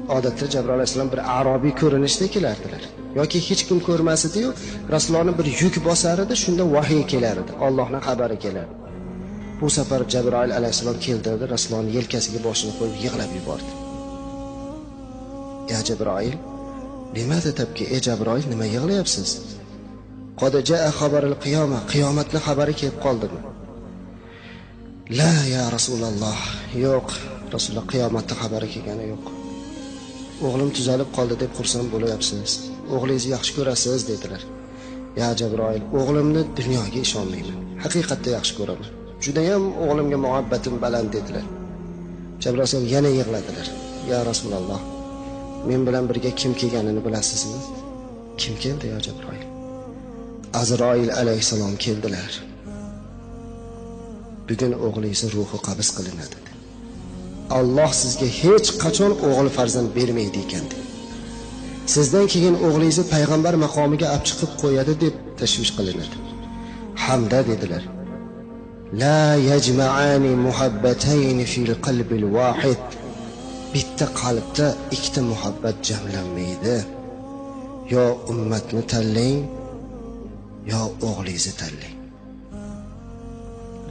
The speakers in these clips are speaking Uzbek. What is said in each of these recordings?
Odatda Jabroil alayhissalom bir arobiy ko'rinishda kelardilar. Yoki hech kim ko'rmasdi-yu, Rasulullohni bir yuk bosar edi, shunda vahiy kelar edi, Allohning xabari kelardi. Bu safar Jabroil alayhissalom keldi, Rasulullohning yelkasiga boshini qo'yib yig'lab yubordi. Ya Jabroil, nimada tabki? Ey Jabroil, nima yig'layapsiz? Qad jaa xabarul qiyoma, qiyomatning xabari kelib qoldimi? La ya Rasululloh, yo'q, Rasululloh qiyomatning xabari kelgani yo'q. O'g'lim tuzalib qoldi deb xursand bo'lyapsiz. O'g'lingizni yaxshi ko'rasiz dedilar. Ya Jabroil, o'g'limni dunyoga ishonmayman. Haqiqatda yaxshi ko'raman. Juda ham o'g'limga muhabbatim baland dedilar. Jabroil yana yig'ladilar. Ya Rasululloh, men bilan birga kim kelganini bilasizmi? Kim keldi ya Jabroil? Azroil alayhisalom keldilar. Bugun o'g'lingiz ruhi qabz qilinadi. Alloh sizga hech qachon o'g'il farzand bermaydi ekan. Sizdan keyin o'g'lingizni payg'ambar maqomiga olib chiqib qo'yadi deb tashvish qilinadi. Hamda dedilar. La yajma'ani muhabbatayn fil qalbil wahid. Bitta qalbda ikkita muhabbat jamlanmaydi. Yo ummatni tanlang, yo o'g'lingizni tanlang.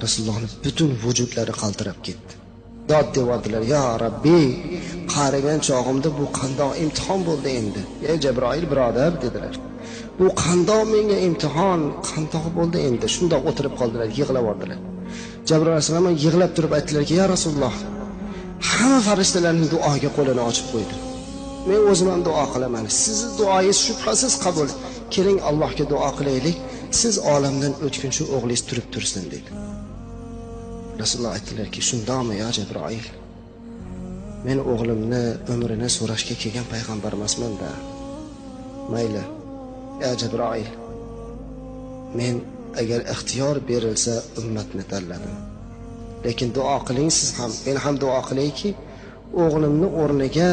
Rasulullohning butun vujudlari qaltirab ketdi. Dod devordilar, ya Rabbiy, qarigan chog'imda bu qandoq imtihon bo'ldi endi. Ey Jabroil birodar dedilar. Bu qandoq menga imtihon, qandoq bo'ldi endi. Shundoq o'tirib qoldilar, yig'lab ordilar. Jabroil alayhisalom yig'lab turib aytdilarki, ya Rasululloh, hamma farishtalarning duoga qo'lini ochib qo'ydi. Men o'zim ham duo qilaman. Sizning duoyingiz shubhasiz qabul. Keling Allohga duo qilaylik. Siz olamdan o'tguncha o'g'lingiz turib tursin dedi. Rasululloh aytdilarki, shundami ya Jabroil? Men o'g'limni umrini so'rashga kelgan payg'ambar emasman-da. Mayli, ya Jabroil. Men agar ixtiyor berilsa ummatni tanladim. Lekin duo qiling siz ham, men ham duo qilayki, o'g'limni o'rniga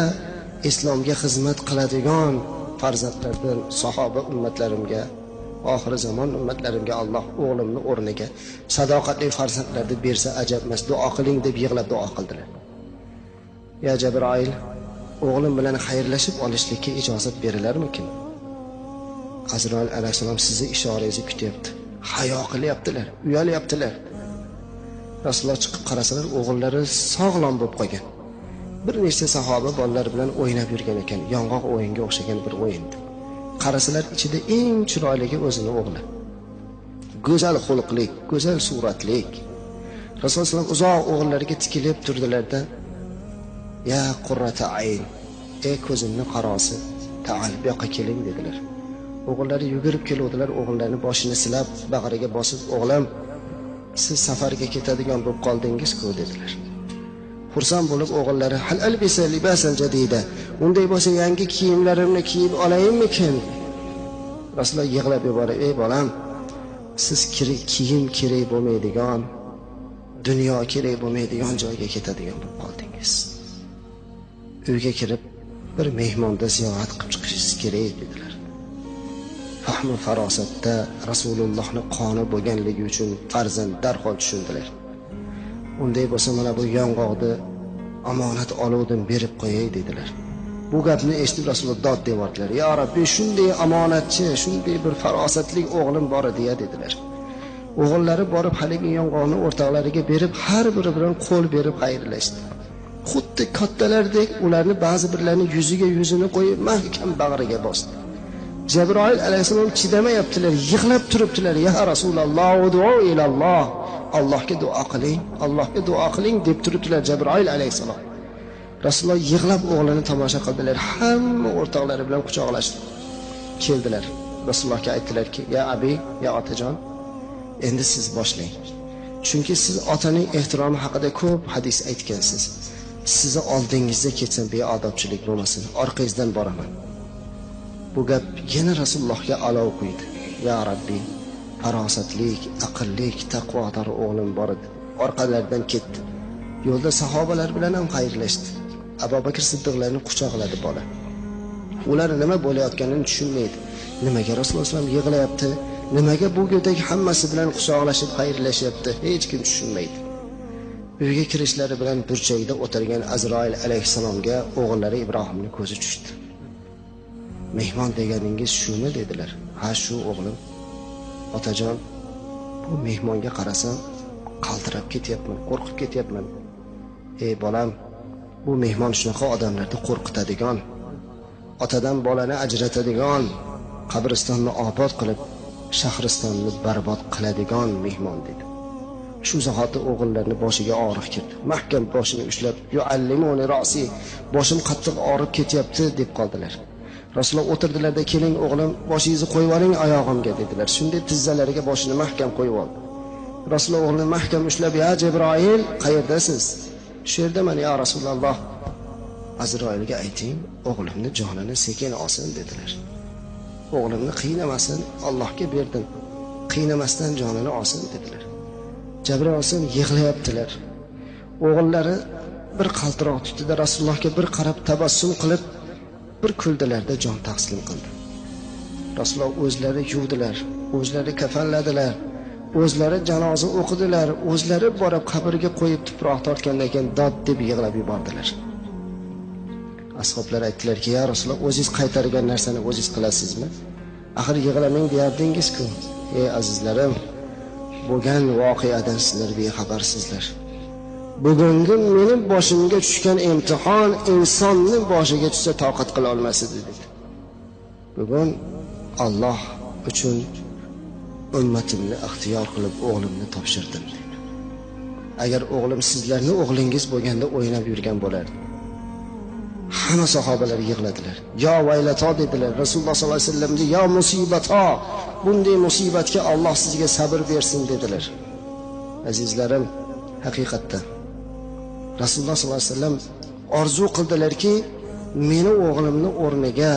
islomga xizmat qiladigan farzandlardan sahoba ummatlarimga, oxir zamon ummatlarimga Alloh o'g'limni o'rniga sadoqatli farzandlarni bersa ajab emas. Duo qiling deb yig'lab duo qildilar. Ya Jabroil, o'g'lim bilan xayrlashib olishlikka ijozat berilarmikin? Azroil alayhisalom sizni ishorangizni kutyapti. Hayo qilyaptilar, uyalyaptilar. Rasululloh chiqib qarasalar, o'g'illari sog'lom bo'lib qolgan. Bir nechta sahoba bolalar bilan o'ynab yurgan ekan, yong'oq o'yinga o'xshagan bir o'yindi. Qarasalar ichida eng chiroyligi o'zini o'g'li. Go'zal xulqlik, go'zal suratlik. Rasululloh uzoq o'g'illariga tikilib turdilarda, "Ya qurrata ayn, ey ko'zimning qarosi, ta'al bu yoqqa keling" dedilar. O'g'illari yugurib keluvdilar, o'g'illarini boshini silab, bag'riga bosib, "O'g'lim, siz safarga ketadigan bo'lib qoldingiz-ku" dedilar. Xursand bo'lib o'g'illari "Hal albisa libasan jadida, unday bo'lsa yangi kiyimlarimni kiyib olayimmikin?" Rasululloh yig'lab yuborib, "Ey bolam, siz kiyim kerak bo'lmaydigan, dunyo kerak bo'lmaydigan joyga ketadigan bo'lib qoldingiz. Uyga kirib bir mehmonda ziyorat qilib chiqishingiz kerak" dedilar. Fahmi farosatda Rasulullohning qoni bo'lganligi uchun farzand darhol tushundilar. Unday bo'lsa mana bu yong'oqni omonat oluvdim berib qo'yay dedilar. Bu gapni eshitib Rasululloh dod devordilar. "Ya Rabbiy, shunday omonatchi, shunday bir farosatli o'g'lim bor edi" dedilar. O'g'illari borib haligi yong'oqni o'rtoqlariga berib, har biri bilan qo'l berib xayrlashdi. Xuddi kattalardek ularni ba'zi birlarning yuzini qo'yib mahkam bag'riga bosdi. Jabroil alayhisalom chidamayaptilar, yig'lab turibdilar. "Ya Rasululloh, duo ilalloh, Allohga duo qiling, Allohga duo qiling" deb turibdilar Jabroil alayhisalom. Rasululloh yig'lab o'g'lini tomosha qildilar. Hamma o'rtoqlari bilan quchoqlashib keldilar. Rasulullohga aytdilarki, "Ya abi, ya otajon, endi siz boshlang. Chunki siz otaning ehtiromi haqida ko'p hadis aytgansiz. Sizni oldingizda ketsam beodobchilik bo'lmasin, orqangizdan boraman." Bu gap yana Rasulullohga olov quydi. "Ya Rabbiy, farosatlik, aqllik, taqvodor o'g'lim bor edi." Orqalaridan ketdi. Yo'lda sahobalar bilan ham xayrlashdi. Abu Bakr Siddiqlarni quchoqladi bola. Ular nima bo'layotganini tushunmaydi. Nimaga Rasululloh sollallohu alayhi vasallam yig'layapti? Nimaga bu go'dagi hammasi bilan quchoqlashib xayrlashyapti? Hech kim tushunmaydi. Uyga kirishlari bilan burchakda o'tirgan Azroil alayhissalomga o'g'illari Ibrohimning ko'zi tushdi. Mehmon deganingiz shumi dedilar. Ha, shu o'g'lim. Otajon, bu mehmonga qarasam qaltirab ketyapman, qo'rqib ketyapman. Ey bolam, bu mehmon shunaqa odamlarni qo'rqitadigan, otadan bolani ajratadigan, qabristonni obod qilib, shahristonni barbod qiladigan mehmon dedi. Shu zahoti o'g'illarning boshiga og'riq kirdi. Mahkam boshini ushlab, "Yuallimuni ra'si", boshim qattiq og'rib ketyapti deb qoldilar. Rasululloh o'tirdilarda, "Keling o'g'lim, boshingizni qo'yib oling oyog'imga" dedilar. Shunday tizzalariga boshini mahkam qo'yib oldi. Rasululloh o'g'lini mahkam ushlab, "Ya Jibroil, qayerdasiz?" "Shu yerdaman ya Rasululloh." "Azroilga ayting, o'g'limni jonini sekin olsin" dedilar. "O'g'limni qiynamasin, Allohga berdim. Qiynamasdan jonini olsin" dedilar. Jabroil olsin yig'layaptilar. O'g'illari bir qaltiroq tutdi-da Rasulullohga bir qarab tabassum qilib bir kuldilarda jon taqsim qildi. Rasululloh o'zlari yuvdilar, o'zlari kafanladilar, o'zlari janoza o'qidilar, o'zlari borib qabrga qo'yib tuproq tortgandan keyin dod deb yig'lab yubordilar. Ashoblar aytdilarki, "Ya Rasululloh, o'zingiz qaytargan narsani o'zingiz qilasizmi? Axir yig'lamang deyardingiz-ku." Ey azizlarim, bo'lgan voqeadan sizlar bexabarsizlar. Bugungi mening boshimga tushgan imtihon insonning boshiga tushsa toqat qila olmas edi dedi. Bugun Alloh uchun ummatimni ixtiyor qilib o'g'limni topshirdim dedi. Agar o'g'lim sizlarning o'g'lingiz bo'lganda o'ynab yurgan bo'lardi. Hamma sahobalar yig'ladilar. "Yo vaylato" dedilar. Rasululloh sollallohu alayhi vasallamga "Yo musibato, bunday musibatga Alloh sizga sabr bersin" dedilar. Azizlarim, haqiqatda Rasululloh sollallohu alayhi vasallam orzu qildilarki, meni o'g'limni o'rniga,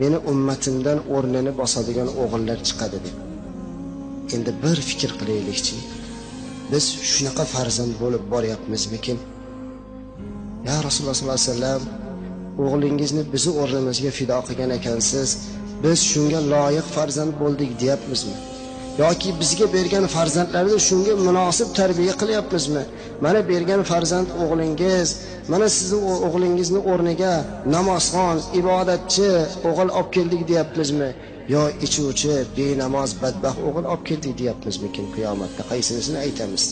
meni ummatimdan o'rnini bosadigan o'g'illar chiqadi deb. Endi bir fikr qilaylikchi. Biz shunaqa farzand bo'lib boryapmizmikin? Ya Rasululloh sollallohu alayhi vasallam, o'g'lingizni bizni o'rnimizga fido qilgan ekansiz, biz shunga loyiq farzand bo'ldik deyapmizmi? Yoki bizga bergan farzandlarni shunga munosib tarbiya qilyapmizmi? Mana bergan farzand o'g'lingiz, mana sizning o'g'lingizni o'rniga namozxon, ibodatchi o'g'il olib keldik deyapmizmi? Yo ichuvchi, benamoz, badbaxt o'g'il olib keldik deyapmizmikin qiyomatda? Qaysinisini aytamiz?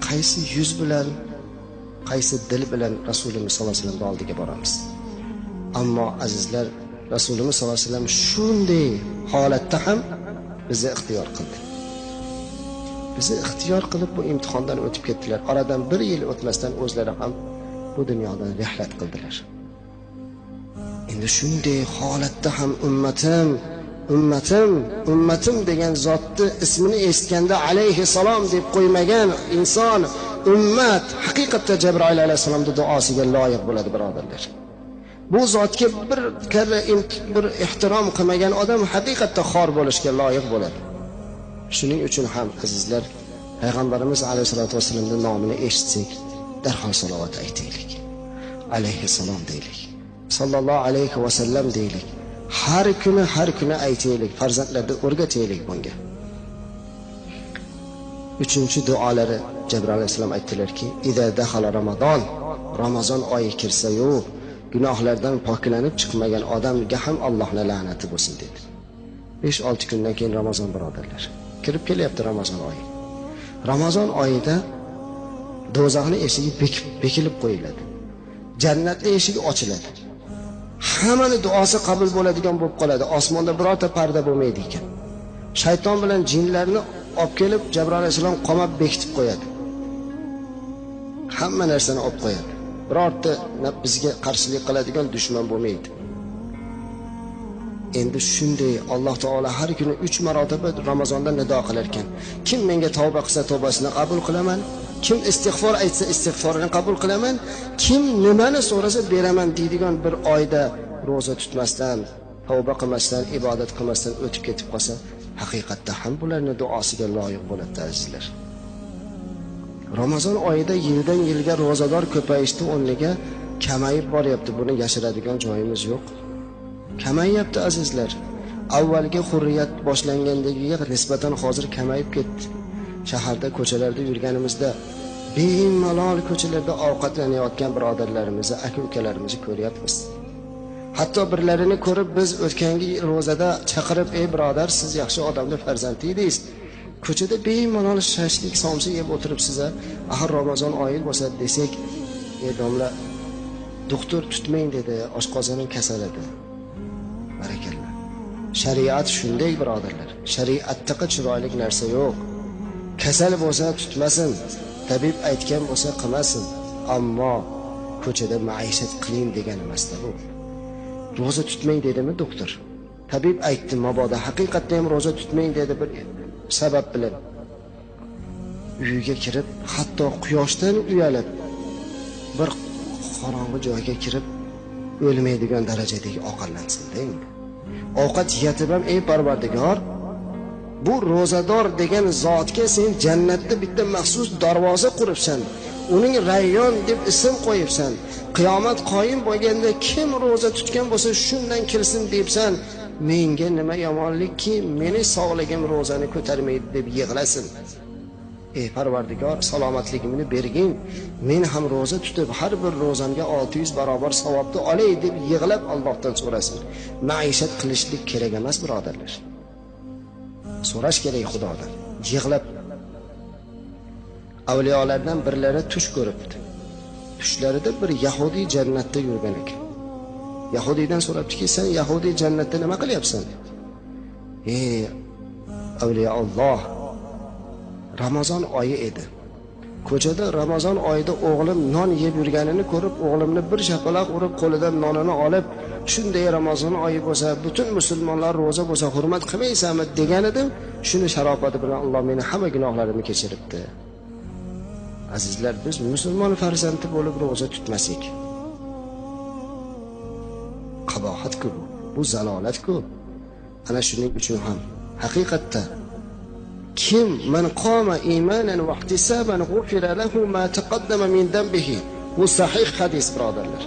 Qaysi yuz bilan, qaysi dil bilan Rasululloh sollallohu alayhi vasallam oldiga boramiz? Ammo azizlar, Rasululloh sollallohu alayhi vasallam shunday holatda ham bizni ixtiyor qildi. Bizni ixtiyor qilib bu imtihondan o'tib ketdilar. Oradan 1 yil o'tmasdan o'zlari ham bu dunyodan rihlat qildilar. Endi shunday holatda ham ummatim degan zotni ismini eshitganda alayhissalom deb qo'ymagan inson, ummat haqiqatda Jabroil alayhissalomning duosiga loyiq bo'ladi, birodarlar. Bu zotga bir karra bir ehtirom qilmagan odam haqiqatda xor bo'lishga loyiq bo'ladi. Shuning uchun ham azizlar, payg'ambarimiz alayhisolatu vasallamning nomini eshitsak, darhol salovat aytaylik. Alayhissalom deylik. Sallallohu alayhi vasallam deylik. Har kuni aytaylik, farzandlarga o'rgataylik bunga. 3-duolari Jabroil alayhissalom aytdilarki, "Iza dakhala Ramazon oyi kirsa-yu, gunohlardan poklanib chiqmagan odamga ham Allohning la'nati bo'lsin" dedi. 5-6 kundan keyin Ramazon, birodarlar. Kirib kelyapti Ramazon oyi. Ramazon oyida do'zaxning eshigi bekilib qo'yiladi. Jannatning eshigi ochiladi. Hammaning duosi qabul bo'ladigan bo'lib qoladi. Osmonda birorta parda bo'lmaydi ekan. Shayton bilan jinlarni olib kelib Jabroil alayhisalom qamab bekitib qo'yadi. Hamma narsani olib qo'yadi. Birorta bizga qarshilik qiladigan dushman bo'lmaydi. Endi shunday Alloh taolo har kuni 3 marotaba Ramazonda nido qilar ekan. Kim menga tavba qilsa tavbasini qabul qilaman, kim istig'for aytsa istig'forini qabul qilaman, kim nimani so'rasa beraman deydigan bir oyda roza tutmasdan, tavba qilmasdan, ibodat qilmasdan o'tib ketib qolsa, haqiqatda ham bularning duosiga loyiq bo'ladi azizlar. Ramazon oyida yildan yilga rozador ko'payishdi, o'rniga kamayib boryapti. Buni yashiradigan joyimiz yo'q. Kamayyapti azizlar. Avvalgi hurriyat boshlangandagiga nisbatan hozir kamayib ketdi. Shaharda, ko'chalarda yurganimizda bemalol ko'chalarda ovqatlanayotgan birodarlarimizni, aka-ukalarimizni ko'ryapmiz. Hatto birlarini ko'rib biz o'tgangi ro'zada chaqirib, "Ey birodar, siz yaxshi odamning farzandi edingiz. Ko'chada bemalol shashlik somsa yeb o'tiribsiz-a? Axir Ramazon oyi bo'lsa" desak, "Ey domla, doktor tutmang dedi, oshqozonim kasal edi." Barakalloh. Shariat shunday birodarlar. Shariatda chiroyli narsa yo'q. Kasal bo'lsa tutmasin, tabib aytgan bo'lsa qilmasin, ammo ko'chada maishat qiling degan emasda bu. Roza tutmang dedimi doktor? Tabib aytdi, mabodo haqiqatda ham roza tutmang dedi bir sabab bilan. Uyiga kirib, hatto quyoshdan uyalib, bir qorong'i joyga kirib o'lmaydigan darajadagi ovqatlansin-da endi. Ovqat yetib ham, "Ey Parvardigor, bu ro'zador degan zotga sen jannatda bitta maxsus darvoza quribsan. Uning Rayyon deb ism qo'yibsan. Qiyomat qoyim bo'lganda kim ro'za tutgan bo'lsa shundan kirsin debsan. Menga nima yomonlikki, meni sog'ligim ro'zani ko'tarmaydi" deb yig'lasin. "Ey Parvardigor, salomatligimni bergin. Men ham ro'za tutib, har bir ro'zamga 600 barobar savobni olay" deb yig'lab Allohdan so'rasin. Maishat qilishlik kerak emas, birodarlar. So'rash kerak Xudodan. Yig'lab. Avliyolardan birlari tush ko'ribdi. Tushlarida bir yahudi jannatda yurgan ekan. Yahudiydan so'rabdiki, "Sen yahudi jannatda nima qilyapsan?" "Ey avliyo Alloh, Ramazon oyi edi. Ko'chada Ramazon oyida o'g'lim non yeb yurganini ko'rib, o'g'limni bir shapaloq urib, qo'lidan nonini olib, shunday Ramazon oyi bo'lsa, butun musulmonlar roza bo'lsa hurmat qilmaysanmi degan edim. Shuni sharofati bilan Alloh meni hamma gunohlarimni kechiribdi." Azizlar, biz musulmon farzandi bo'lib roza tutmasak, qabohat-ku, bu zalolat-ku. Ana shuning uchun ham haqiqatda kim man qoma imanan va ihtisaban g'ufira lahu ma taqaddama min dambihi. Bu sahih hadis, birodarlar.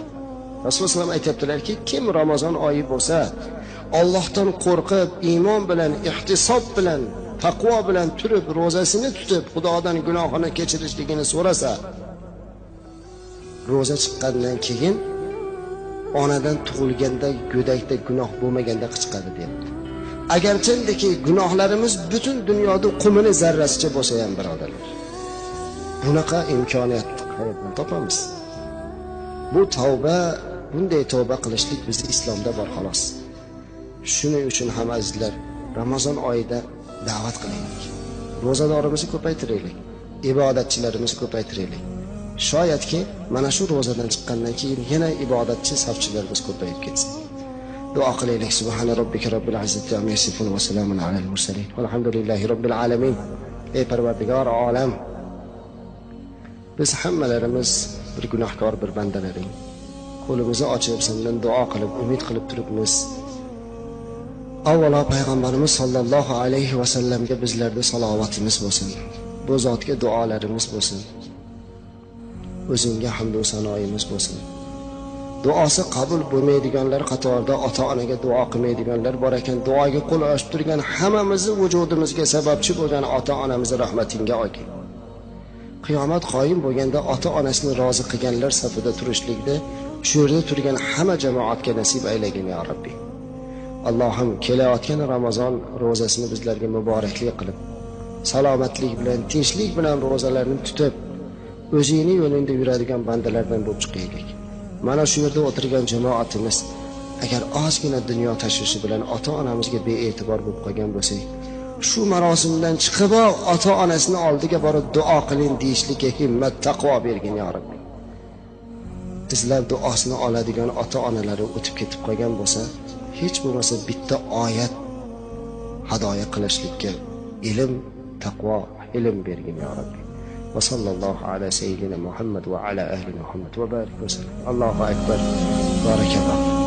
Rasululloh sollallohu alayhi aytibdilarki, kim Ramazon oyi bo'lsa, Allohdan qo'rqib, iymon bilan, ihtisob bilan, taqvo bilan turib, ro'zasini tutib, Xudodan gunohini kechirishligini so'rasa, ro'za chiqqandan keyin onadan tug'ilganda go'dakda gunoh bo'lmaganda chiqadi deyapti. Agarchindaki gunohlarimiz butun dunyoda qumini zarrasicha bo'lsa ham, birodarlar, bunaqa imkoniyat qayerdan topamiz? Bu tavba, bunday tavba qilishlik bizning islomda bor xolos. Shuning uchun ham azizlar, Ramazon oyida da'vat qilaylik. Ro'zadorimizni ko'paytiraylik, ibodatchilarimizni ko'paytiraylik. Shoyatki mana shu ro'zadan chiqqandan keyin yana ibodatchi safchilarimiz ko'payib ketsin. Duo qilaylik. Subhana robbika robbil izzati amma yasifun va salamun alal mursalin. Alhamdulillahi robbil alamin. Ey Parvardigor olam, biz hammalarimiz bir gunohkor, bir bandalaring. Qo'limizni ochib sendan duo qilib, umid qilib turibmiz. Avvalo payg'ambarimiz sollallohu alayhi va sallamga bizlarda salovatimiz bo'lsin. Bu zotga duolarimiz bo'lsin. O'zingga hamd va sanoyimiz bo'lsin. Duosi qabul bo'lmaydiganlar qatorida ota-onaga duo qilmaydiganlar bor ekan. Duoga qo'l ochib turgan hammamizni vujudimizga sababchi bo'lgan ota-onamizni rahmatingga olgin. Qiyomat qoyim bo'lganda ota-onasini rozi qilganlar safida turishlikda shu yerda turgan hamma jamoatga nasib aylagin ya Rabbi. Allohim, kelayotgan Ramazon ro'zasini bizlarga muboraklik qilib, salomatlik bilan, tinchlik bilan ro'zalarni tutib, o'zingning yo'lingda yuradigan bandalardan bo'lib chiqaylik. Mana shu yerda o'tirgan jamoatimiz agar ozgina dunyo tashvishi bilan ota-onamizga bee'tibor bo'lib qolgan bo'lsak, shu marosimdan chiqib ota-onasini oldiga borib duo qiling deyishlikka himmat, taqvo bergin ya Rabbi. Sizlar duosini oladigan ota-onalari o'tib ketib qolgan bo'lsa, hech bo'lmasa bitta oyat hadoya qilishlikka ilm, taqvo, ilm bergin ya Rabbi. Va sallallohu ala sayyidina Muhammad va ala ahli Muhammad va barik va sallam. Allohu akbar. Barakalloh.